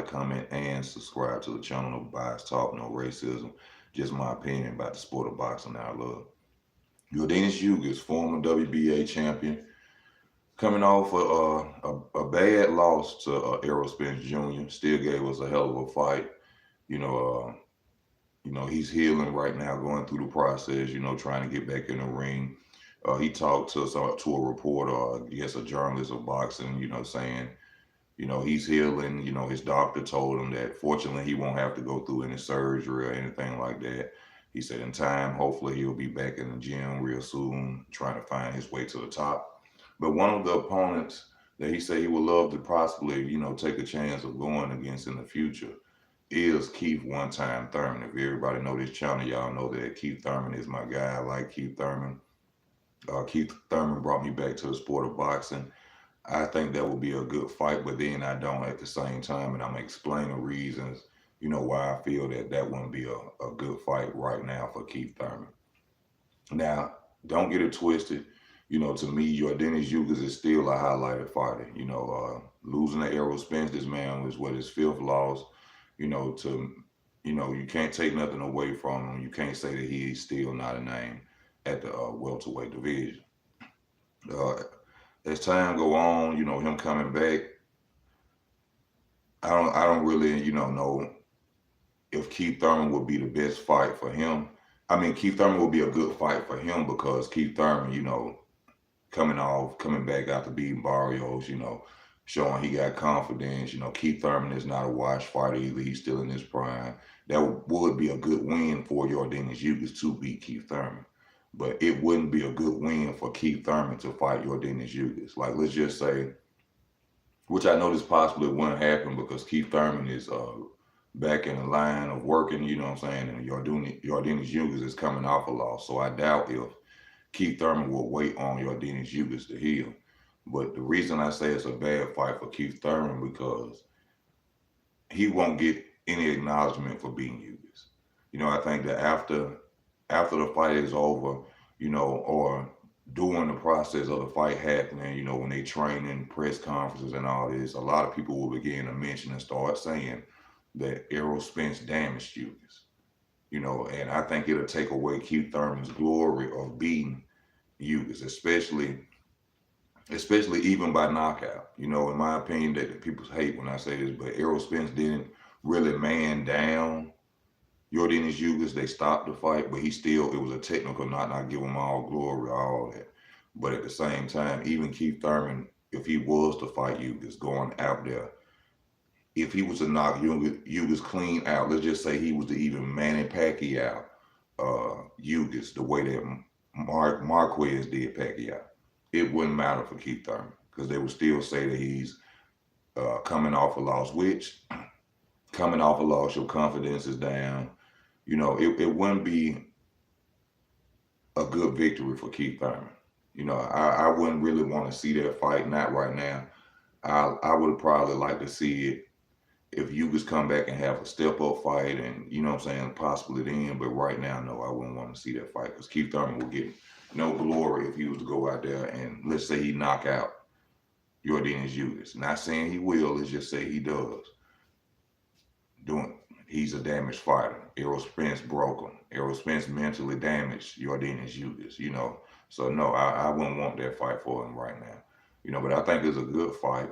like, comment, and subscribe to the channel. No bias talk, no racism. Just my opinion about the sport of boxing that I love. Yordenis Ugas, former WBA champion, coming off a bad loss to Errol Spence Jr. Still gave us a hell of a fight. You know, he's healing right now, going through the process. Trying to get back in the ring. He talked to a reporter, I guess a journalist of boxing. Saying he's healing. His doctor told him that fortunately he won't have to go through any surgery or anything like that. He said in time, hopefully he'll be back in the gym real soon, trying to find his way to the top. But one of the opponents that he said he would love to possibly, take a chance of going against in the future is Keith One Time Thurman. If everybody know this channel, y'all know that Keith Thurman is my guy. I like Keith Thurman. Keith Thurman brought me back to the sport of boxing. I think that would be a good fight, but then I don't at the same time, and I'm explaining reasons, why I feel that that wouldn't be a good fight right now for Keith Thurman. Now, don't get it twisted. To me, Yordenis Ugas is still a highlighted fighter. Losing to Errol Spence, this man was his fifth loss. To you can't take nothing away from him. You can't say that he's still not a name at the welterweight division. Uh, as time go on, him coming back, I don't really, know if Keith Thurman would be the best fight for him. I mean, Keith Thurman would be a good fight for him because Keith Thurman, coming back after beating Barrios, showing he got confidence. Keith Thurman is not a washed fighter either. He's still in his prime. That would be a good win for Yordenis Ugas to beat Keith Thurman. But it wouldn't be a good win for Keith Thurman to fight Yordenis Ugas. Like, let's just say, which I know this possibly wouldn't happen because Keith Thurman is back in the line of working, you know what I'm saying? And Yordenis Ugas is coming off a loss. So I doubt if Keith Thurman will wait on Yordenis Ugas to heal. But the reason I say it's a bad fight for Keith Thurman because he won't get any acknowledgement for beating Ugas. I think that after the fight is over, or during the process of the fight happening, when they train in press conferences and all this, a lot of people will begin to mention and start saying that Errol Spence damaged Ugas. And I think it'll take away Keith Thurman's glory of beating Ugas, especially even by knockout. In my opinion, that people hate when I say this, but Errol Spence didn't really man down Yordenis Ugas. They stopped the fight, but it was a technical knock, not give him all glory, all that. But at the same time, even Keith Thurman, if he was to fight Ugas going out there, if he was to knock Ugas clean out, let's just say he was to even Manny Pacquiao Ugas the way that Marquez did Pacquiao, it wouldn't matter for Keith Thurman because they would still say that he's coming off a loss, which coming off a loss, your confidence is down. It wouldn't be a good victory for Keith Thurman. I wouldn't really want to see that fight, not right now. I would probably like to see it if Ugas come back and have a step up fight and, possibly then. But right now, no, I wouldn't want to see that fight because Keith Thurman will get no glory if he was to go out there and let's say he knock out Yordenis Ugas. Not saying he will, let's just say he does. He's a damaged fighter. Errol Spence broke him. Errol Spence mentally damaged Yordenis Ugas, So no, I wouldn't want that fight for him right now. But I think it's a good fight.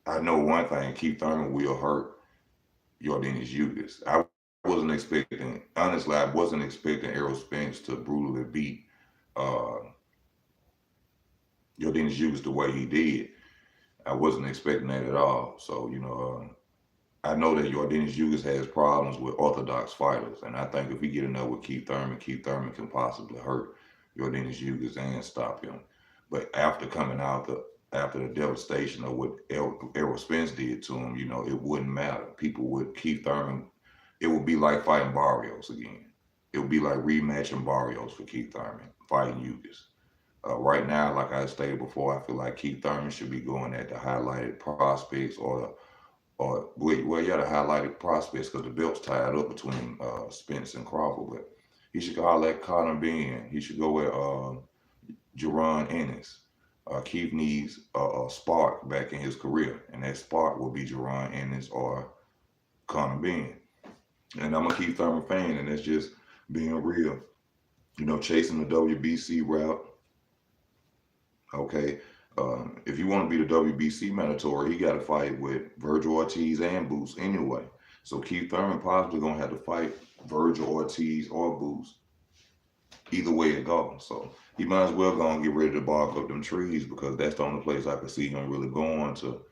I know one thing, Keith Thurman will hurt Yordenis Ugas. Honestly, I wasn't expecting Errol Spence to brutally beat uh, Yordenis Ugas the way he did. I wasn't expecting that at all. So, I know that Yordenis Ugas has problems with orthodox fighters, and I think if we get in there with Keith Thurman can possibly hurt Yordenis Ugas and stop him. But after coming out after the devastation of what Errol Spence did to him, it wouldn't matter. Keith Thurman, it would be like fighting Barrios again. It would be like rematching Barrios for Keith Thurman, fighting Ugas. Right now, like I stated before, I feel like Keith Thurman should be going at the highlighted prospects the highlighted prospects because the belt's tied up between Spence and Crawford. But he should go at Conor Benn. He should go at Jaron Ennis. Keith needs a spark back in his career, and that spark will be Jerron Ennis or Conor Ben. And I'm a Keith Thurman fan, and that's just being real. Chasing the WBC route. Okay, if you want to be the WBC mandatory, he got to fight with Virgil Ortiz and Boots anyway. So Keith Thurman possibly gonna have to fight Virgil Ortiz or Boots, either way it goes. So he might as well go and get ready to bark up them trees because that's the only place I could see him really going to.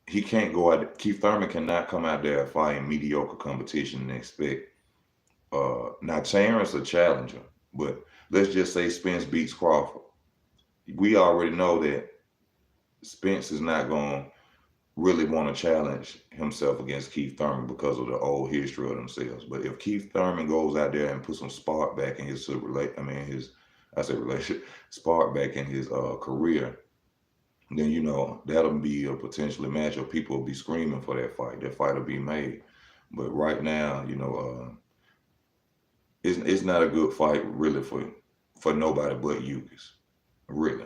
He can't go out. Keith Thurman cannot come out there fighting mediocre competition and expect. Now Terrence a challenger, but let's just say Spence beats Crawford. We already know that Spence is not going to really want to challenge himself against Keith Thurman because of the old history of themselves. But if Keith Thurman goes out there and puts some spark back in his relationship, spark back in his career, then that'll be a potentially matchup. People will be screaming for that fight. That fight will be made. But right now, it's not a good fight really for nobody but Ugas. Really,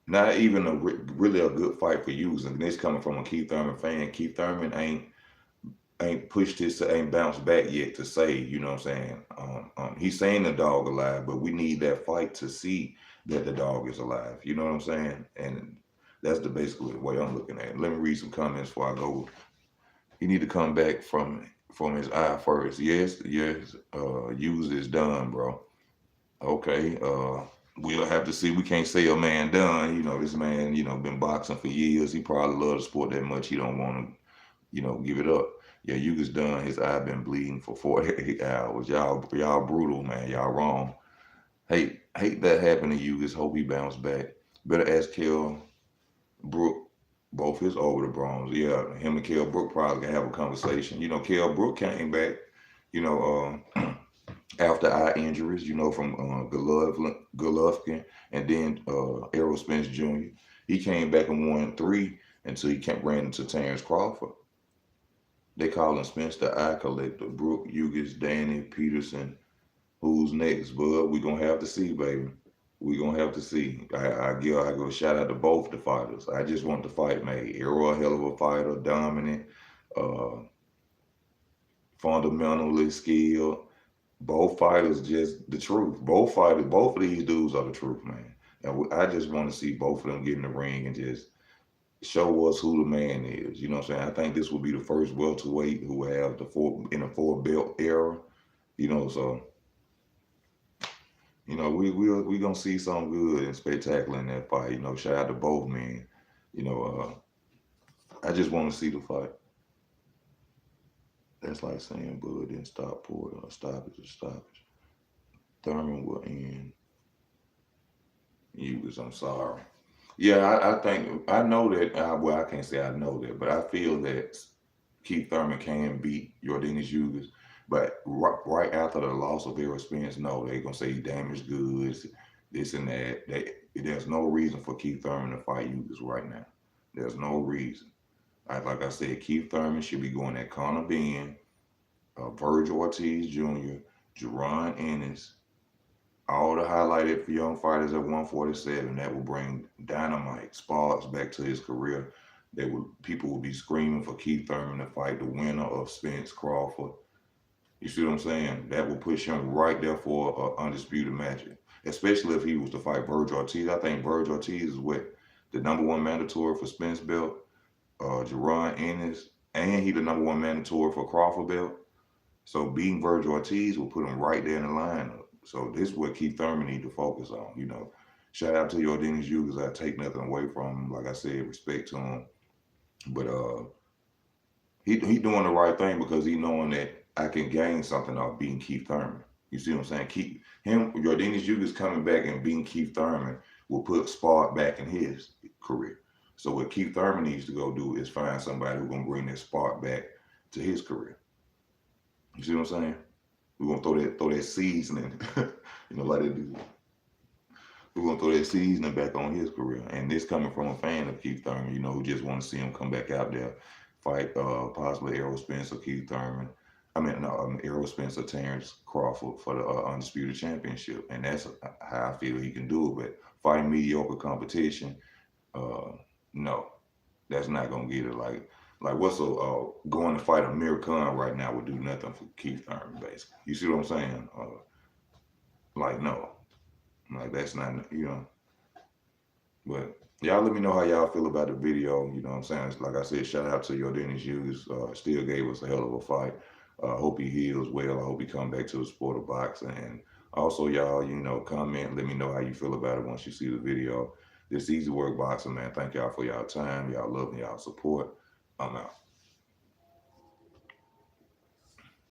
not even really a good fight for Ugas. And this coming from a Keith Thurman fan. Keith Thurman ain't bounced back yet to say, what I'm saying. He's saying the dog alive, but we need that fight to see that the dog is alive. You know what I'm saying? And that's basically the way I'm looking at it. Let me read some comments before I go. He need to come back from his eye first. Yes, Ugas is done, bro. Okay, we'll have to see. We can't say a man done. This man, been boxing for years. He probably loves the sport that much. He don't want to, give it up. Yeah, Ugas done. His eye been bleeding for 48 hours. Y'all brutal, man. Y'all wrong. Hate that happened to Ugas. Hope he bounced back. Better ask Kell Brook. Both his over the Bronze. Yeah, him and Kell Brook probably can have a conversation. Kell Brook came back. After eye injuries, from Golovkin and then Errol Spence Jr. He came back and won 3 until he ran into Terrence Crawford. They call him Spence the Eye Collector. Brook, Ugas, Danny, Peterson. Who's next, bud? We gonna have to see, baby. We gonna have to see. I give a shout out to both the fighters. I just want the fight made. Errol, a hell of a fighter, dominant, fundamentally skilled. Both fighters just the truth. Both of these dudes are the truth, man. And I just want to see both of them get in the ring and just show us who the man is. You know what I'm saying? I think this will be the first welterweight who will have in a 4-belt era. So we gonna see something good and spectacular in that fight. Shout out to both men. I just want to see the fight. That's like saying Bud didn't stop Porter or stoppage. Thurman will end Ugas. I'm sorry. Yeah, I think I know that. Well, I can't say I know that, but I feel that Keith Thurman can beat Yordenis Ugas. But right after the loss of Errol Spence, no, they're gonna say he damaged goods, this and that. There's no reason for Keith Thurman to fight Ugas right now. There's no reason. Like I said, Keith Thurman should be going at Conor Ben, Virgil Ortiz Jr., Jerron Ennis, all the highlighted young fighters at 147. That will bring dynamite sparks back to his career. People will be screaming for Keith Thurman to fight the winner of Spence Crawford. You see what I'm saying? That will push him right there for an undisputed match, especially if he was to fight Virgil Ortiz. I think Virgil Ortiz is the #1 mandatory for Spence belt. Jerron Ennis, and he the #1 mandatory for Crawford belt. So beating Virgil Ortiz will put him right there in the lineup. So this is what Keith Thurman need to focus on. Shout out to Yordenis Ugas. I take nothing away from him. Like I said, respect to him. But he doing the right thing because he knowing that I can gain something off beating Keith Thurman. You see what I'm saying? Yordenis Ugas coming back and beating Keith Thurman will put spark back in his career. So what Keith Thurman needs to go do is find somebody who's gonna bring that spark back to his career. You see what I'm saying? We're gonna throw that seasoning, like they do. We're gonna throw that seasoning back on his career. And this coming from a fan of Keith Thurman, who just want to see him come back out there, fight possibly Errol Spence or Keith Thurman. Errol Spencer, Terrence Crawford for the undisputed championship, and that's how I feel he can do it. But fighting mediocre competition, uh, no, that's not gonna get it. Like what's going to fight Amir Khan right now would do nothing for Keith Thurman, basically. You see what I'm saying? Like no, like that's not. But y'all let me know how y'all feel about the video. You know what I'm saying? Like I said, shout out to Yordenis Ugas. Still gave us a hell of a fight. Hope he heals well. I hope he come back to the sport of boxing. And also, y'all, comment. Let me know how you feel about it once you see the video. This Easy Work Boxing, man. Thank y'all for y'all time, y'all love, and y'all support. I'm out.